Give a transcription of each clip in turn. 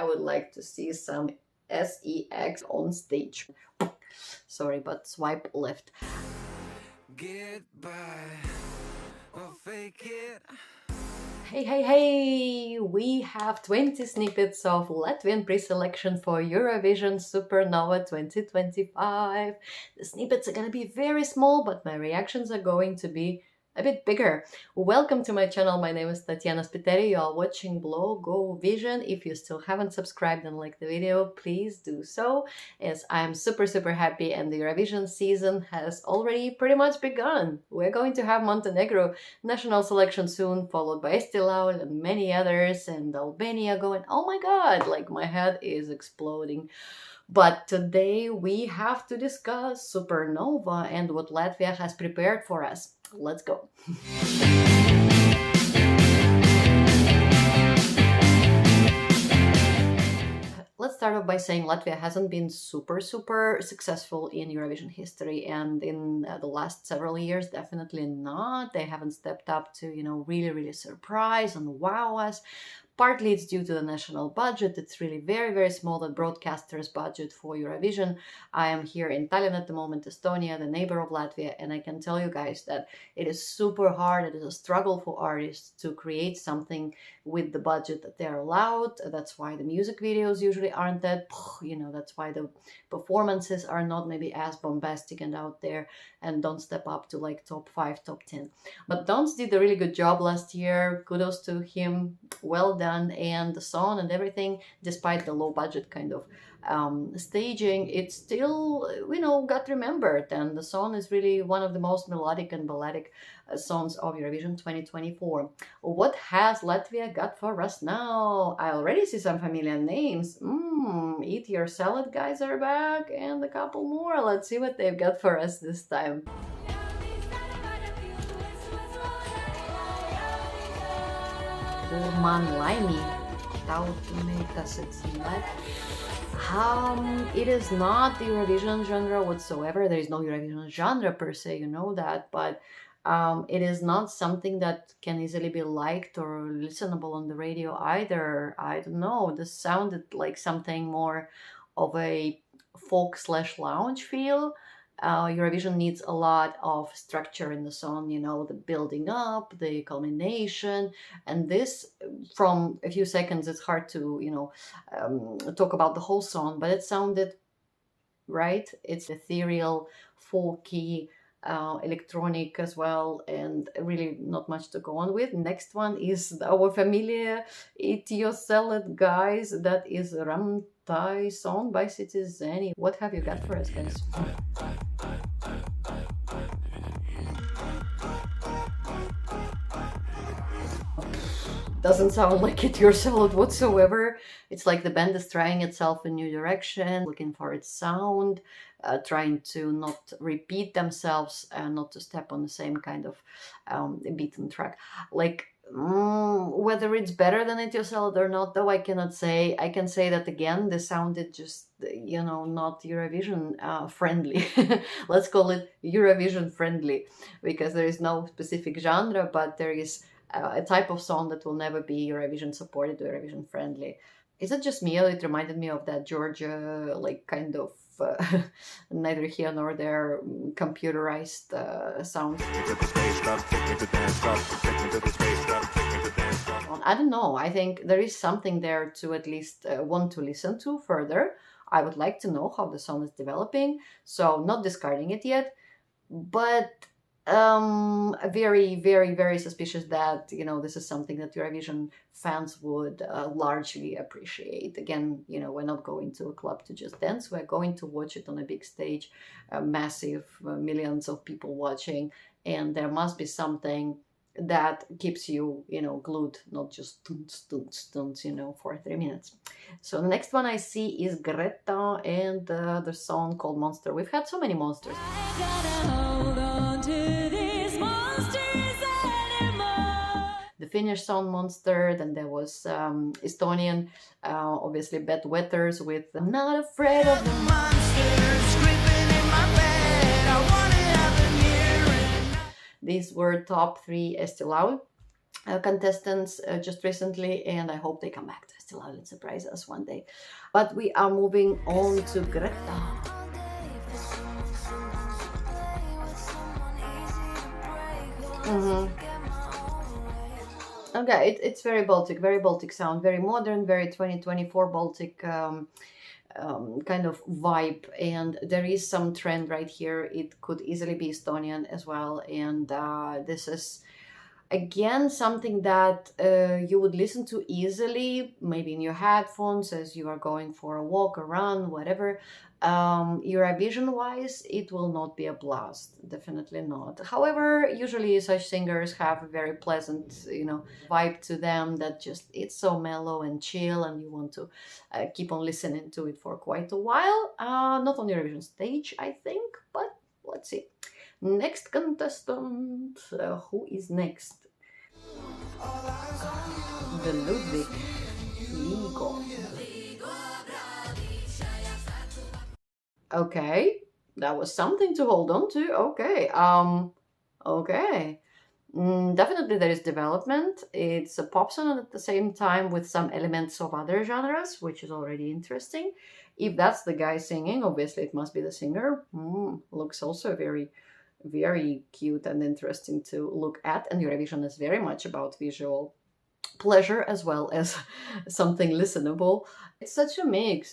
I would like to see some sex on stage. Sorry, but swipe left. Get by or fake it. Hey, we have 20 snippets of Latvian pre-selection for Eurovision Supernova 2025. The snippets are gonna be very small, but my reactions are going to be a bit bigger. Welcome to my channel. My name is Tatiana Spiteri. You are watching Blogovision. If you still haven't subscribed and liked the video, please do so, as I'm super happy and the Eurovision season has already pretty much begun. We're going to have Montenegro national selection soon, followed by Estilaul and many others, and Albania going, oh my god, like my head is exploding. But today we have to discuss Supernova and what Latvia has prepared for us. Let's go. Let's start off by saying Latvia hasn't been super successful in Eurovision history, and in the last several years, definitely not. They haven't stepped up to, really surprise and wow us. Partly it's due to the national budget. It's really very small, the broadcaster's budget for Eurovision. I am here in Tallinn at the moment, Estonia, the neighbor of Latvia, and I can tell you guys that it is super hard. It is a struggle for artists to create something with the budget that they're allowed. That's why the music videos usually aren't that, that's why the performances are not maybe as bombastic and out there and don't step up to like top 5, top 10. But Dons did a really good job last year. Kudos to him. Well done. And the song and everything, despite the low budget kind of staging, it still, got remembered. And the song is really one of the most melodic and balladic songs of Eurovision 2024. What has Latvia got for us now? I already see some familiar names. Eat Your Salad guys are back, and a couple more. Let's see what they've got for us this time. Man laimī, tautas it is not the Eurovision genre whatsoever. There is no Eurovision genre per se, you know that, but it is not something that can easily be liked or listenable on the radio either. I don't know, this sounded like something more of a folk/lounge feel. Eurovision needs a lot of structure in the song, the building up, the culmination, and this, from a few seconds, it's hard to, talk about the whole song, but it sounded right. It's ethereal, folky, electronic as well, and really not much to go on with. Next one is our familiar Eat Your Salad guys. That is Ramtai song by Citi Zēni. What have you got for us, guys? Doesn't sound like Eat Your Salad whatsoever. It's like the band is trying itself in new direction, looking for its sound, trying to not repeat themselves and not to step on the same kind of beaten track. Like, whether it's better than Eat Your Salad or not, though, I cannot say. I can say that again, this sounded just, not Eurovision friendly. Let's call it Eurovision friendly, because there is no specific genre, but there is a type of song that will never be Eurovision supported or Eurovision friendly. Is it just me, or it reminded me of that Georgia, like, kind of neither here nor there computerized sound? I don't know. I think there is something there to at least want to listen to further. I would like to know how the song is developing, so not discarding it yet, but very suspicious that this is something that Eurovision fans would largely appreciate. Again, we're not going to a club to just dance. We're going to watch it on a big stage, massive, millions of people watching, and there must be something that keeps you, glued, not just stunts, for 3 minutes. So the next one I see is Greta and the song called Monster. We've had so many monsters. The Finnish song Monster, then there was Estonian, obviously Bad Wetters with I'm Not Afraid of the Monsters Creeping in my bed. I wanna have them here. These were top 3 Estilaul contestants just recently, and I hope they come back to Estilaul. still will surprise us one day. But we are moving on to Greta. Okay, it's very Baltic sound, very modern, very 2024 Baltic kind of vibe. And there is some trend right here. It could easily be Estonian as well. And this is, again, something that you would listen to easily, maybe in your headphones as you are going for a walk, a run, whatever. Eurovision-wise, it will not be a blast, definitely not. However, usually such singers have a very pleasant, vibe to them that just, it's so mellow and chill, and you want to keep on listening to it for quite a while. Not on Eurovision stage, I think, but let's see. Next contestant, who is next? The Ludwig Ligo. Okay, that was something to hold on to. Okay, okay. Definitely there is development. It's a pop song at the same time with some elements of other genres, which is already interesting. If that's the guy singing, obviously it must be the singer. Looks also very, very cute and interesting to look at. And Eurovision is very much about visual pleasure as well as something listenable. It's such a mix.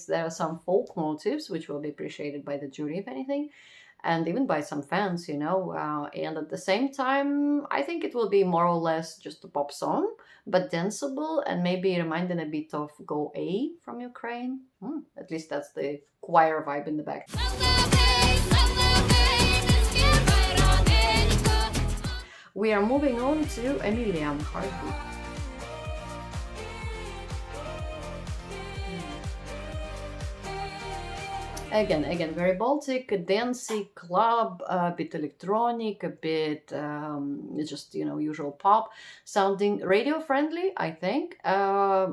There are some folk motives which will be appreciated by the jury, if anything, and even by some fans, and at the same time, I think it will be more or less just a pop song, but danceable, and maybe reminding a bit of Go A from Ukraine. At least that's the choir vibe in the back. We are moving on to Emilia Heartbeat. Again, very Baltic, a dancey club, a bit electronic, a bit just, usual pop, sounding radio friendly, I think.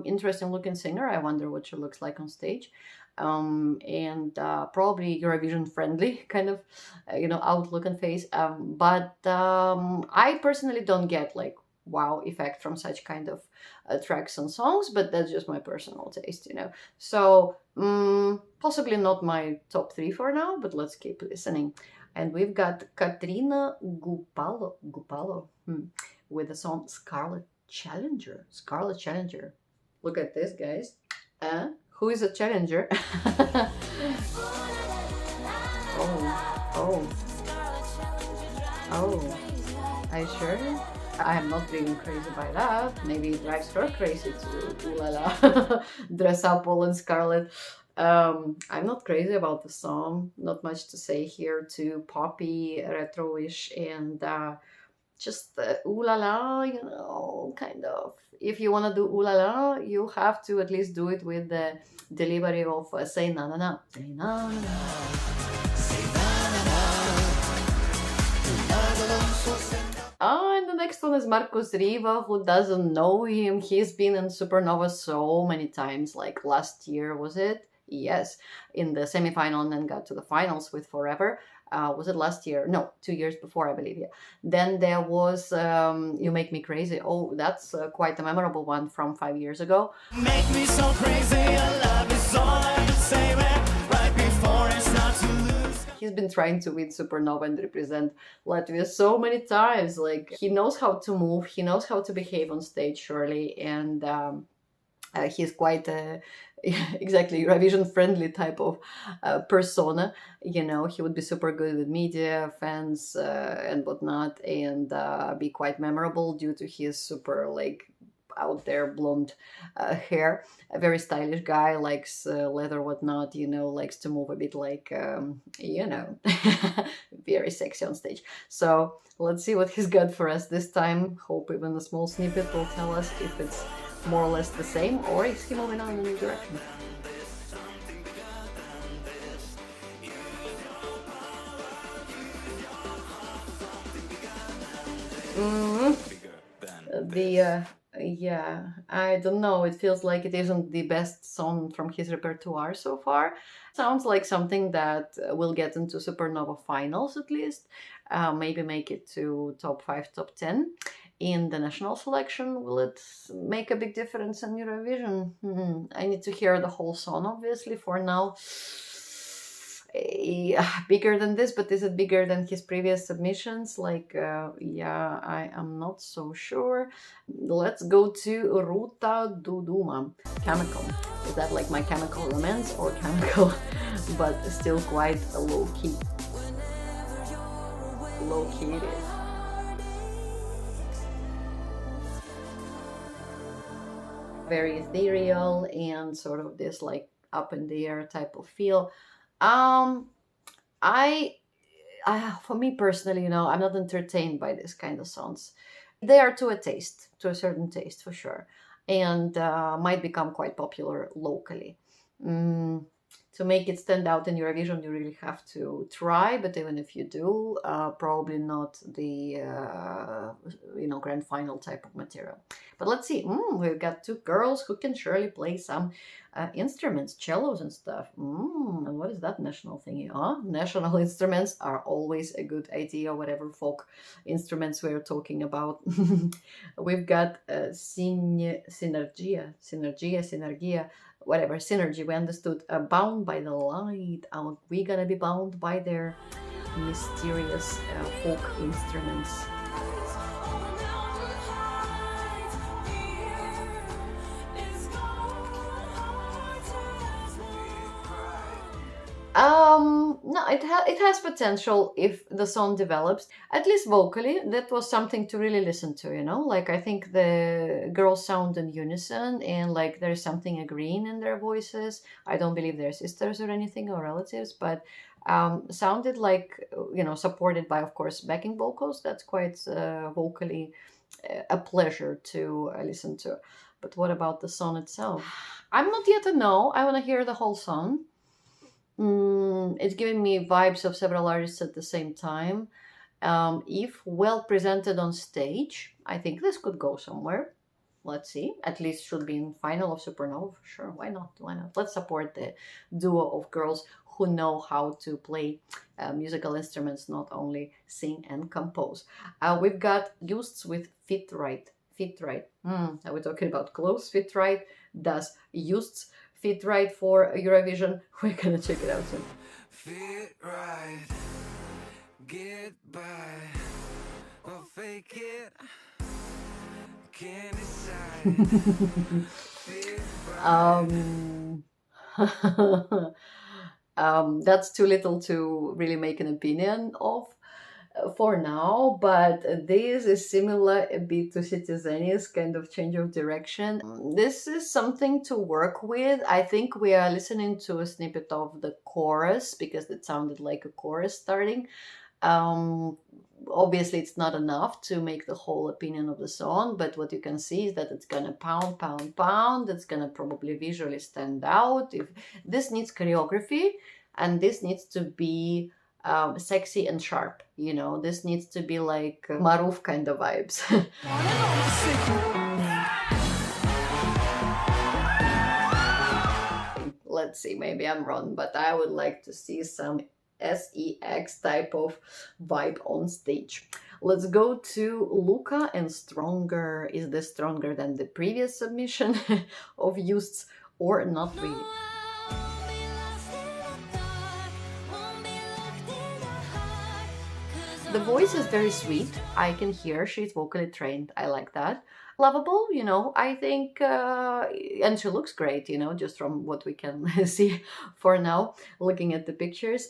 Interesting looking singer. I wonder what she looks like on stage. And probably Eurovision friendly kind of, outlook and face. But I personally don't get like wow effect from such kind of tracks and songs, but that's just my personal taste, So possibly not my top 3 for now, but let's keep listening. And we've got Katrina Gupalo with the song Scarlet Challenger. Look at this, guys. Who is a challenger? Oh, are you sure? I am not really crazy by that. Maybe it drives her crazy to ooh la la dress up all in scarlet. I'm not crazy about the song. Not much to say here. Too poppy, retro-ish, and just ooh la la, kind of. If you want to do ooh la la, you have to at least do it with the delivery of say na na na, say na na na. And the next one is Markus Riva. Who doesn't know him? He's been in Supernova so many times, like last year, was it? Yes, in the semi-final, and then got to the finals with Forever. Was it last year? No, 2 years before, I believe. Yeah. Then there was You Make Me Crazy. Oh, that's quite a memorable one from 5 years ago. Make me so crazy, I love is all I can say, right before it's not to lose. He's been trying to win Supernova and represent Latvia so many times. Like, he knows how to move, he knows how to behave on stage, surely, and he's quite exactly Eurovision friendly type of persona. He would be super good with media, fans, and whatnot, and be quite memorable due to his super out there blonde hair. A very stylish guy, likes leather, whatnot, likes to move a bit very sexy on stage. So let's see what he's got for us this time. Hope even a small snippet will tell us if it's more or less the same, or is he moving on in a new direction? Yeah, I don't know. It feels like it isn't the best song from his repertoire so far. Sounds like something that will get into Supernova finals at least. Maybe make it to top 5, top 10. in the national selection? Will it make a big difference in Eurovision? I need to hear the whole song, obviously. For now, bigger than this, but is it bigger than his previous submissions? Yeah, I am not so sure. Let's go to Ruta Duduma, Chemical. Is that like My Chemical Romance or Chemical? But still quite a low key. Low key it is. Very ethereal and sort of this like up in the air type of feel. I for me personally, I'm not entertained by this kind of songs. They are to a certain taste for sure, and might become quite popular locally. To make it stand out in Eurovision, you really have to try. But even if you do, probably not the grand final type of material. But let's see. We've got two girls who can surely play some instruments, cellos and stuff. And what is that national thingy? National instruments are always a good idea, whatever folk instruments we're talking about. We've got synergia, whatever, synergy, we understood. Bound by the light. Are we gonna be bound by their mysterious folk instruments? No, it has potential if the song develops, at least vocally. That was something to really listen to, Like, I think the girls sound in unison, and like there's something agreeing in their voices. I don't believe they're sisters or anything, or relatives, but sounded like, supported by, of course, backing vocals. That's quite vocally a pleasure to listen to. But what about the song itself? I'm not yet a no. I want to hear the whole song. It's giving me vibes of several artists at the same time. If well presented on stage, I think this could go somewhere. Let's see. At least should be in final of Supernova. Sure, why not? Let's support the duo of girls who know how to play musical instruments, not only sing and compose. We've got Justs with Fit Right. Fit Right. Are we talking about clothes fit right? Does Justs fit right for Eurovision? We're gonna check it out soon. Fit right, get by, or fake it, can't decide. Fit right. That's too little to really make an opinion of for now, but this is similar a bit to Citi Zēni's kind of change of direction. This is something to work with. I think we are listening to a snippet of the chorus because it sounded like a chorus starting. Obviously, it's not enough to make the whole opinion of the song, but what you can see is that it's gonna pound, pound, pound. It's gonna probably visually stand out. If this needs choreography, and this needs to be sexy and sharp, this needs to be like Maruf kind of vibes. Let's see, maybe I'm wrong, but I would like to see some sex type of vibe on stage. Let's go to Luca and Stronger. Is this stronger than the previous submission of Justs or not really? The voice is very sweet. I can hear she's vocally trained. I like that. Lovable, I think, and she looks great, just from what we can see for now, looking at the pictures.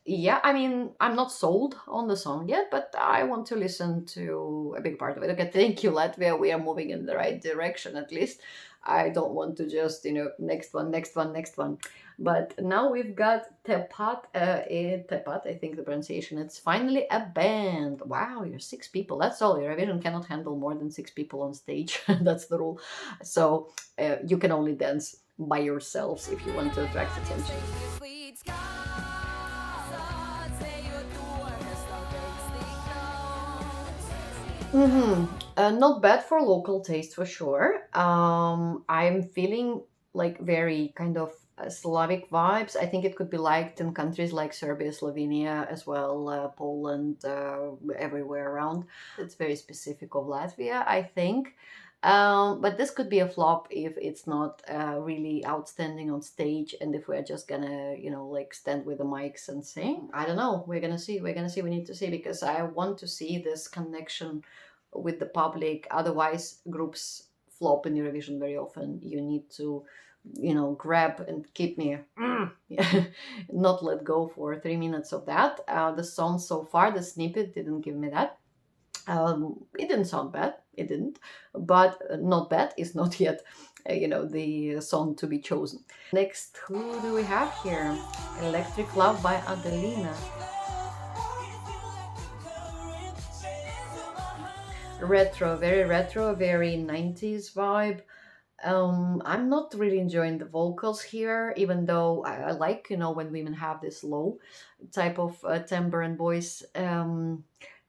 Yeah, I mean, I'm not sold on the song yet, but I want to listen to a big part of it. Okay, thank you, Latvia. We are moving in the right direction, at least. I don't want to just, next one. But now we've got Tepat, I think the pronunciation. It's finally a band. Wow, you're 6 people. That's all. Eurovision cannot handle more than 6 people on stage. That's the rule. So you can only dance by yourselves if you want to attract attention. Not bad for local taste for sure. I'm feeling like very kind of Slavic vibes. I think it could be liked in countries like Serbia, Slovenia as well, Poland, everywhere around. It's very specific of Latvia, I think. But this could be a flop if it's not really outstanding on stage, and if we're just gonna, like stand with the mics and sing. I don't know. We're gonna see. We're gonna see. We need to see, because I want to see this connection with the public. Otherwise, groups flop in Eurovision very often. You need to, grab and keep me, not let go for 3 minutes of that. The song so far, the snippet didn't give me that. It didn't sound bad, it didn't, but not bad is not yet, the song to be chosen. Next, who do we have here? Electric Love by Adelina. Retro, very 90s vibe. I'm not really enjoying the vocals here, even though I like, when women have this low type of timbre and voice.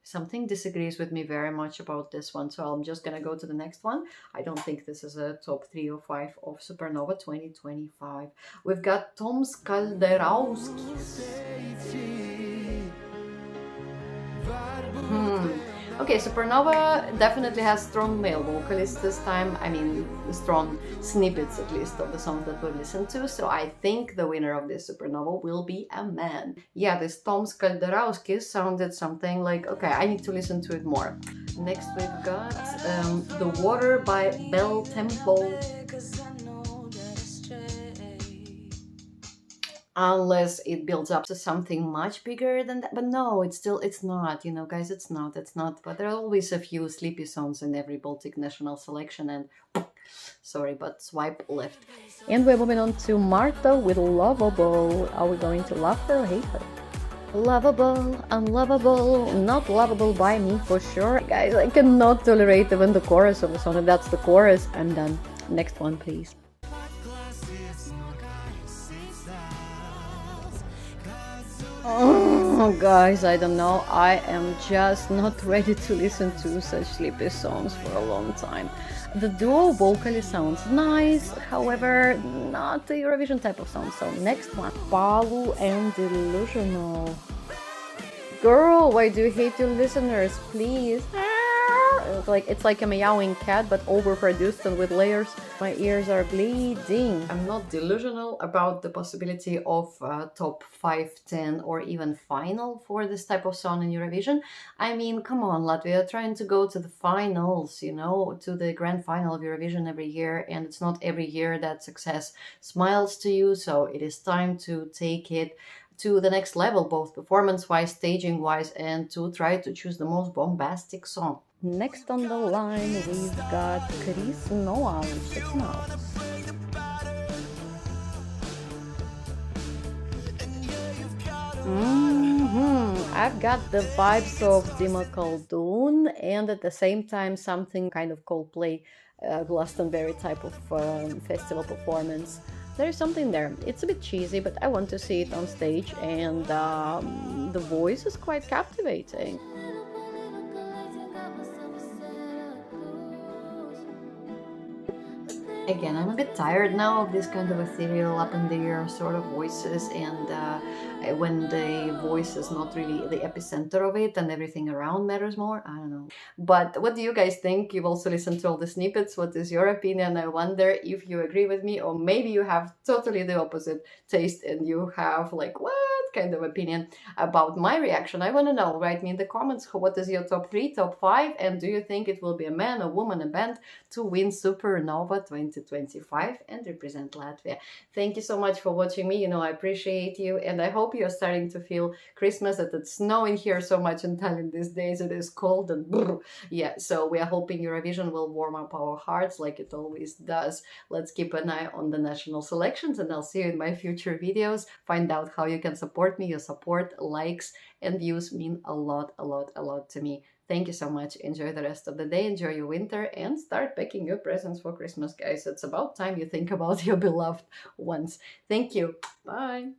Something disagrees with me very much about this one, so I'm just gonna go to the next one. I don't think this is a top 3 or 5 of Supernova 2025. We've got Toms Kalderauskis. Okay, Supernova definitely has strong male vocalists this time. I mean, strong snippets at least of the songs that we've listened to. So I think the winner of this Supernova will be a man. Yeah, this Toms Kalderauskis sounded something like, okay, I need to listen to it more. Next we've got The Water by Bel Tempo. Unless it builds up to something much bigger than that. But no, it's not, guys, it's not. But there are always a few sleepy songs in every Baltic national selection, and sorry, but swipe left. And we're moving on to Marta with Lovable. Are we going to love her or hate her? Lovable, unlovable, not lovable by me for sure. Guys, I cannot tolerate even the chorus of the song. If that's the chorus, I'm done. Next one, please. Oh, guys, I don't know. I am just not ready to listen to such sleepy songs for a long time. The duo vocally sounds nice, however, not the Eurovision type of song. So next one, Palu and Delusional. Girl, why do you hate your listeners? Please. It's like a meowing cat, but overproduced and with layers. My ears are bleeding. I'm not delusional about the possibility of top 5, 10, or even final for this type of song in Eurovision. I mean, come on, Latvia, trying to go to the finals, to the grand final of Eurovision every year, and it's not every year that success smiles to you, so it is time to take it to the next level, both performance-wise, staging-wise, and to try to choose the most bombastic song. Next on the line, we've got Chris Noah with 6 Mouths. I've got the vibes of Dima Khaldun, and at the same time something kind of Coldplay, Glastonbury type of festival performance. There's something there. It's a bit cheesy, but I want to see it on stage, and the voice is quite captivating. Again, I'm a bit tired now of this kind of ethereal, up in the air sort of voices, and when the voice is not really the epicenter of it and everything around matters more. I don't know. But what do you guys think? You've also listened to all the snippets. What is your opinion? I wonder if you agree with me, or maybe you have totally the opposite taste and you have like, what kind of opinion about my reaction? I want to know. Write me in the comments, what is your top 3, top 5, and do you think it will be a man, a woman, a band to win Supernova 2025 and represent Latvia? Thank you so much for watching me. I appreciate you, and I hope you're starting to feel Christmas, that it's snowing here so much in Tallinn these days. It is cold and brr. Yeah, so we are hoping Eurovision will warm up our hearts like it always does. Let's keep an eye on the national selections, and I'll see you in my future videos. Find out how you can support me. Your support, likes, and views mean a lot to me. Thank you so much. Enjoy the rest of the day. Enjoy your winter, and start packing your presents for Christmas, guys. It's about time you think about your beloved ones. Thank you. Bye.